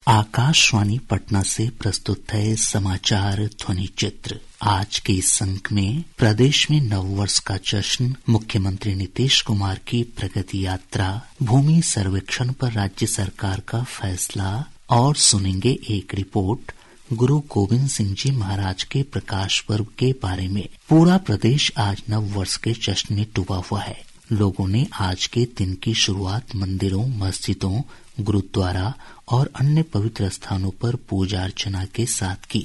आकाशवाणी पटना से प्रस्तुत है समाचार ध्वनि चित्र। आज के इस अंक में प्रदेश में नववर्ष का जश्न, मुख्यमंत्री नीतीश कुमार की प्रगति यात्रा, भूमि सर्वेक्षण पर राज्य सरकार का फैसला और सुनेंगे एक रिपोर्ट गुरु गोविंद सिंह जी महाराज के प्रकाश पर्व के बारे में। पूरा प्रदेश आज नववर्ष के जश्न में डूबा हुआ है। लोगों ने आज के दिन की शुरुआत मंदिरों, मस्जिदों, गुरुद्वारा और अन्य पवित्र स्थानों पर पूजा अर्चना के साथ की।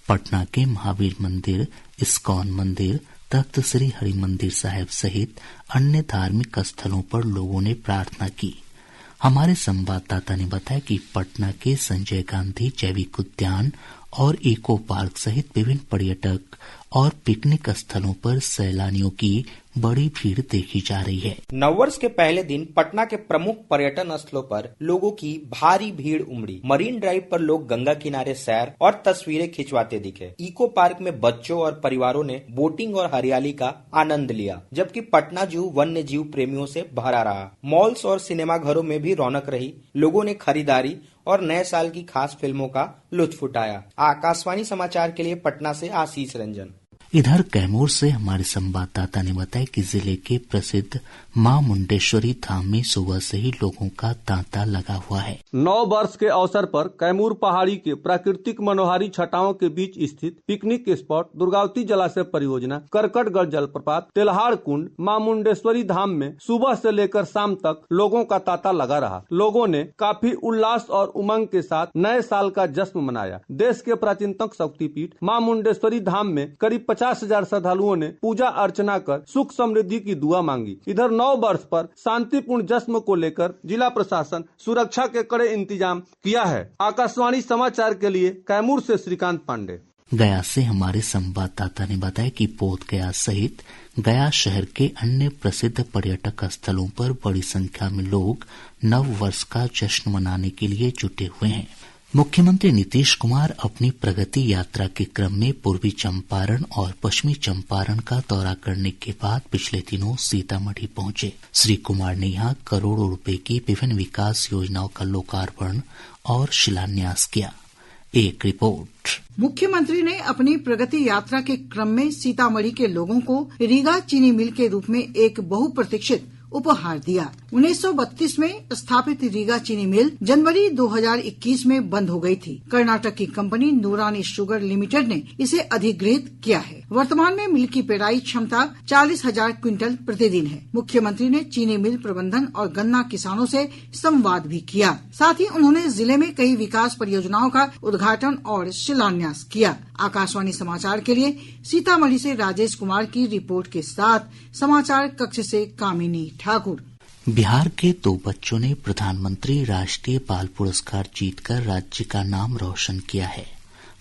पटना के महावीर मंदिर, इस्कॉन मंदिर, तख्त श्री हरि मंदिर साहिब सहित अन्य धार्मिक स्थलों पर लोगों ने प्रार्थना की। हमारे संवाददाता ने बताया कि पटना के संजय गांधी जैविक उद्यान और इको पार्क सहित विभिन्न पर्यटक और पिकनिक स्थलों पर सैलानियों की बड़ी भीड़ देखी जा रही है। नववर्ष के पहले दिन पटना के प्रमुख पर्यटन स्थलों पर लोगों की भारी भीड़ उमड़ी। मरीन ड्राइव पर लोग गंगा किनारे सैर और तस्वीरें खिंचवाते दिखे। इको पार्क में बच्चों और परिवारों ने बोटिंग और हरियाली का आनंद लिया, जबकि पटना जू वन्य जीव प्रेमियों से भरा रहा। मॉल्स और सिनेमा घरों में भी रौनक रही। लोगों ने खरीदारी और नए साल की खास फिल्मों का लुत्फ उठाया। आकाशवाणी समाचार के लिए पटना से आशीष रंजन। इधर कैमूर से हमारे संवाददाता ने बताया कि जिले के प्रसिद्ध मां मुंडेश्वरी धाम में सुबह से ही लोगों का तांता लगा हुआ है। नव वर्ष के अवसर पर कैमूर पहाड़ी के प्राकृतिक मनोहारी छटाओं के बीच स्थित पिकनिक स्पॉट दुर्गावती जलाशय परियोजना, करकटगढ़ जलप्रपात, तेल्हाड़ कुंड, मां मुंडेश्वरी धाम में सुबह से लेकर शाम तक लोगों का तांता लगा रहा। लोगों ने काफी उल्लास और उमंग के साथ नए साल का जश्न मनाया। देश के प्राचीनतम शक्तिपीठ मां मुंडेश्वरी धाम में करीब 50,000 श्रद्धालुओं ने पूजा अर्चना कर सुख समृद्धि की दुआ मांगी। इधर नव वर्ष पर शांतिपूर्ण जश्न को लेकर जिला प्रशासन सुरक्षा के कड़े इंतजाम किया है। आकाशवाणी समाचार के लिए कैमूर से श्रीकांत पांडे। गया से हमारे संवाददाता ने बताया कि बोध गया सहित गया शहर के अन्य प्रसिद्ध पर्यटक स्थलों पर बड़ी संख्या में लोग नव वर्ष का जश्न मनाने के लिए जुटे हुए हैं। मुख्यमंत्री नीतीश कुमार अपनी प्रगति यात्रा के क्रम में पूर्वी चंपारण और पश्चिमी चंपारण का दौरा करने के बाद पिछले दिनों सीतामढ़ी पहुंचे। श्री कुमार ने यहां करोड़ों रुपए की विभिन्न विकास योजनाओं का लोकार्पण और शिलान्यास किया। एक रिपोर्ट। मुख्यमंत्री ने अपनी प्रगति यात्रा के क्रम में सीतामढ़ी के लोगों को रीगा चीनी मिल के रूप में एक बहुप्रतीक्षित उपहार दिया। 1932 में स्थापित रीगा चीनी मिल जनवरी 2021 में बंद हो गई थी। कर्नाटक की कंपनी नूरानी शुगर लिमिटेड ने इसे अधिग्रहित किया है। वर्तमान में मिल की पेराई क्षमता 40,000 क्विंटल प्रतिदिन है। मुख्यमंत्री ने चीनी मिल प्रबंधन और गन्ना किसानों से संवाद भी किया। साथ ही उन्होंने जिले में कई विकास परियोजनाओं का उद्घाटन और शिलान्यास किया। आकाशवाणी समाचार के लिए सीतामढ़ी से राजेश कुमार की रिपोर्ट के साथ समाचार कक्ष से कामिनी ठाकुर। बिहार के 2 बच्चों ने प्रधानमंत्री राष्ट्रीय बाल पुरस्कार जीतकर राज्य का नाम रोशन किया है।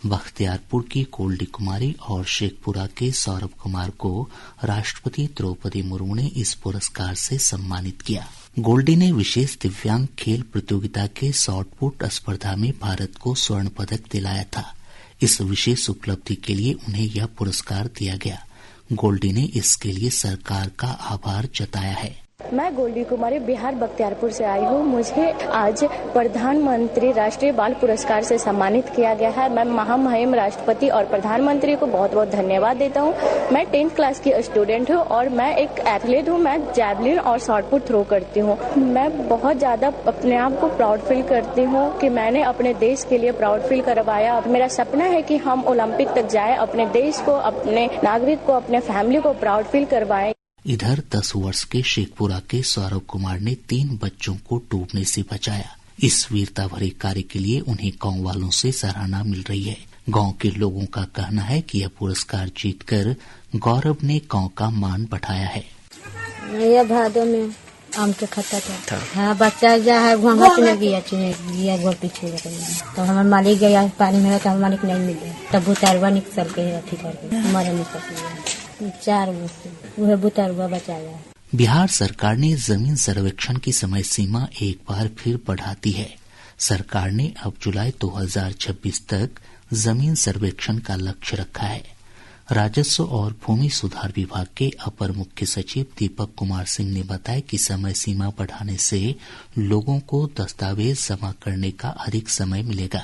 बख्तियारपुर की गोल्डी कुमारी और शेखपुरा के सौरभ कुमार को राष्ट्रपति द्रौपदी मुर्मू ने इस पुरस्कार से सम्मानित किया। गोल्डी ने विशेष दिव्यांग खेल प्रतियोगिता के शॉटपुट स्पर्धा में भारत को स्वर्ण पदक दिलाया था। इस विशेष उपलब्धि के लिए उन्हें यह पुरस्कार दिया गया। गोल्डी ने इसके लिए सरकार का आभार जताया है। मैं गोल्डी कुमारी बिहार बख्तियारपुर से आई हूँ। मुझे आज प्रधानमंत्री राष्ट्रीय बाल पुरस्कार से सम्मानित किया गया है। मैं महामहिम राष्ट्रपति और प्रधानमंत्री को बहुत बहुत धन्यवाद देता हूँ। मैं 10th क्लास की स्टूडेंट हूँ और मैं एक एथलीट हूँ। मैं जैवलिन और शॉटपुट थ्रो करती हूँ। मैं बहुत ज्यादा अपने आप को प्राउड फील करती हूँ कि मैंने अपने देश के लिए प्राउड फील करवाया। मेरा सपना है कि हम ओलंपिक तक जाए, अपने देश को, अपने नागरिक को, अपने फैमिली को प्राउड फील करवाएं। इधर 10 वर्ष के शेखपुरा के सौरभ कुमार ने 3 बच्चों को डूबने से बचाया। इस वीरता भरे कार्य के लिए उन्हें गांव वालों से सराहना मिल रही है। गांव के लोगों का कहना है कि यह पुरस्कार जीतकर गौरव ने गांव का मान बढ़ाया है। ये भादों में आम के खाता था। हाँ, बच्चा जा है घोंघा में गया घोर पीछे तो हमारे मालिक गया पानी में, तो मालिक नहीं मिले, तब बुतारवा निकल के अथी करके हमारे निकल 4 वह बुतारवा बचाया। बिहार सरकार ने जमीन सर्वेक्षण की समय सीमा एक बार फिर बढ़ा दी है। सरकार ने अब जुलाई 2026 तक जमीन सर्वेक्षण का लक्ष्य रखा है। राजस्व और भूमि सुधार विभाग के अपर मुख्य सचिव दीपक कुमार सिंह ने बताया कि समय सीमा बढ़ाने से लोगों को दस्तावेज जमा करने का अधिक समय मिलेगा।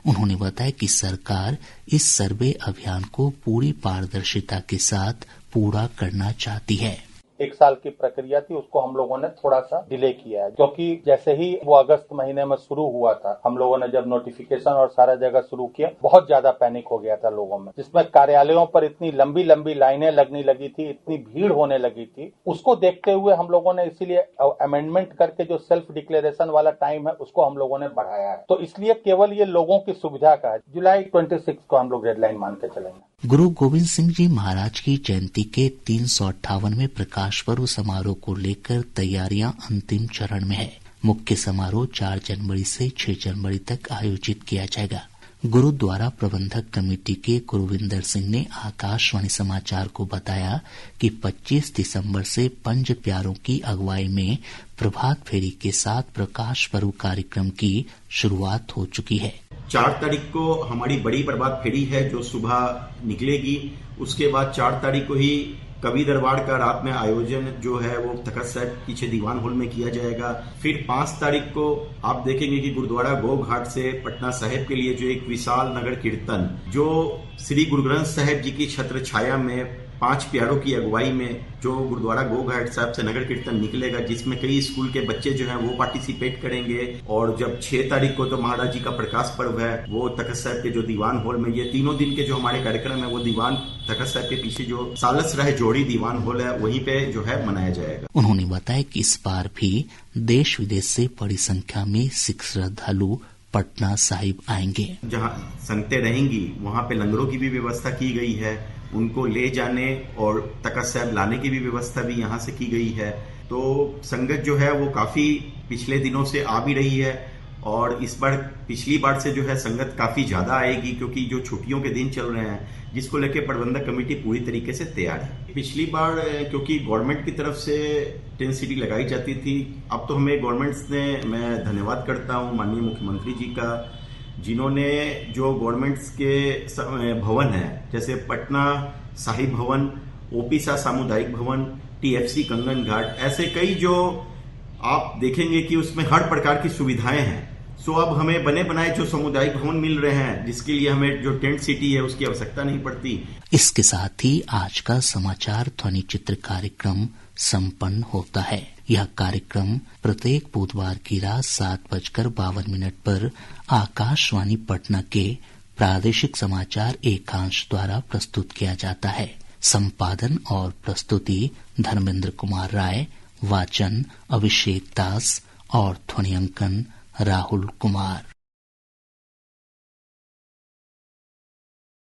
उन्होंने बताया कि सरकार इस सर्वे अभियान को पूरी पारदर्शिता के साथ पूरा करना चाहती है। 1 साल की प्रक्रिया थी, उसको हम लोगों ने थोड़ा सा डिले किया है, क्योंकि जैसे ही वो अगस्त महीने में शुरू हुआ था, हम लोगों ने जब नोटिफिकेशन और सारा जगह शुरू किया, बहुत ज्यादा पैनिक हो गया था लोगों में, जिसमें कार्यालयों पर इतनी लंबी लंबी लाइनें लगने लगी थी, इतनी भीड़ होने लगी थी। उसको देखते हुए हम लोगों ने इसीलिए अमेंडमेंट करके जो सेल्फ डिक्लेरेशन वाला टाइम है उसको हम लोगों ने बढ़ाया है। तो इसलिए केवल ये लोगों की सुविधा का है। जुलाई 26 को हम लोग डेडलाइन मान के चलेंगे। गुरु गोविंद सिंह जी महाराज की जयंती के 358वें प्रकाश पर्व समारोह को लेकर तैयारियां अंतिम चरण में है। मुख्य समारोह 4 जनवरी से 6 जनवरी तक आयोजित किया जाएगा। गुरुद्वारा प्रबंधक कमेटी के गुरविंदर सिंह ने आकाशवाणी समाचार को बताया कि 25 दिसंबर से पंज प्यारों की अगुवाई में प्रभात फेरी के साथ प्रकाश पर्व कार्यक्रम की शुरुआत हो चुकी है। 4 तारीख को हमारी बड़ी प्रभात फेरी है जो सुबह निकलेगी। उसके बाद 4 तारीख को ही कवि दरबार का रात में आयोजन जो है वो तखत साहिब पीछे दीवान हॉल में किया जाएगा। फिर 5 तारीख को आप देखेंगे कि गुरुद्वारा गो घाट से पटना साहिब के लिए जो एक विशाल नगर कीर्तन जो श्री गुरु ग्रंथ साहिब जी की छत्र छाया में 5 प्यारों की अगुवाई में जो गुरुद्वारा गो घाट साहब से नगर कीर्तन निकलेगा, जिसमें कई स्कूल के बच्चे जो हैं वो पार्टिसिपेट करेंगे। और जब 6 तारीख को तो महाराज जी का प्रकाश पर्व है, वो तखत साहिब के जो दीवान हॉल में, ये तीनों दिन के जो हमारे कार्यक्रम है वो दीवान तखत साहिब के पीछे जो सालस राय जोड़ी दीवान हॉल है वहीं पे जो है मनाया जाएगा। उन्होंने बताया कि इस बार भी देश विदेश से बड़ी संख्या में सिख श्रद्धालु पटना साहिब आएंगे। जहाँ संगतें रहेंगी वहाँ पे लंगरों की भी व्यवस्था की गई है, उनको ले जाने और तखत साहिब लाने की भी व्यवस्था भी यहाँ से की गई है। तो संगत जो है वो काफी पिछले दिनों से आ भी रही है और इस बार पिछली बार से जो है संगत काफी ज्यादा आएगी, क्योंकि जो छुट्टियों के दिन चल रहे हैं जिसको लेकर प्रबंधक कमेटी पूरी तरीके से तैयार है। पिछली बार क्योंकि गवर्नमेंट की तरफ से टेंट सिटी लगाई जाती थी, अब तो हमें गवर्नमेंट ने, मैं धन्यवाद करता हूँ माननीय मुख्यमंत्री जी का, जिन्होंने जो गवर्नमेंट्स के भवन है जैसे पटना साहिब भवन, ओपी शाह सामुदायिक भवन, टीएफसी कंगन घाट, ऐसे कई जो आप देखेंगे कि उसमें हर प्रकार की सुविधाएं हैं। सो अब हमें बने बनाए जो सामुदायिक भवन मिल रहे हैं, जिसके लिए हमें जो टेंट सिटी है उसकी आवश्यकता नहीं पड़ती। इसके साथ ही आज का समाचार ध्वनि चित्र कार्यक्रम संपन्न होता है। यह कार्यक्रम प्रत्येक बुधवार की रात 7:52 पर आकाशवाणी पटना के प्रादेशिक समाचार एकांश द्वारा प्रस्तुत किया जाता है। संपादन और प्रस्तुति धर्मेंद्र कुमार राय, वाचन अभिषेक दास और ध्वनियांकन राहुल कुमार।